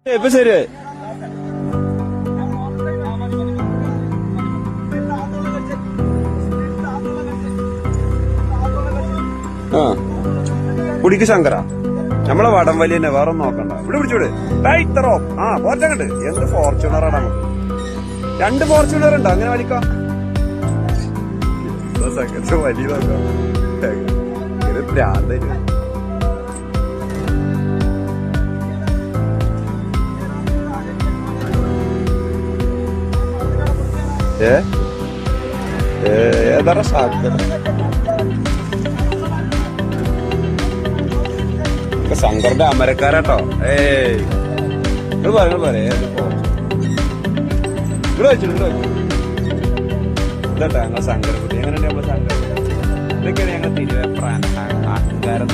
ഇപ്പൊ ശരിയായി. ആ കുടിക്ക് ശങ്കര നമ്മളെ വടംവലി തന്നെ വേറെ ഒന്നും നോക്കണ്ട. ഇവിടെ പിടിച്ചോട് ഇത്രോ. ആ പോറ്റങ്ങണ്ട്. എന്ത് ഫോർച്യൂണറാണ് നമുക്ക്. 2 ഫോർച്യൂണർ ഉണ്ട്. അങ്ങനെ വലിക്കാം. വലിയ നോക്കാം. ഭ്രാന്ത ഏതാ സാധ്യത. ശങ്കറിന്റെ അമരക്കാരാട്ടോ. ഇത് പറയാ ഇവിടെ വെച്ചിട്ടുണ്ട്. ഇതാട്ടോ ഞങ്ങൾ ശങ്കരക്കുട്ടി. എങ്ങനെയുണ്ട് നമ്മളെ ശങ്കര. ഇതൊക്കെയാണ് ഞങ്ങൾ തിരുവേപ്രാൻ അഹങ്കാരം.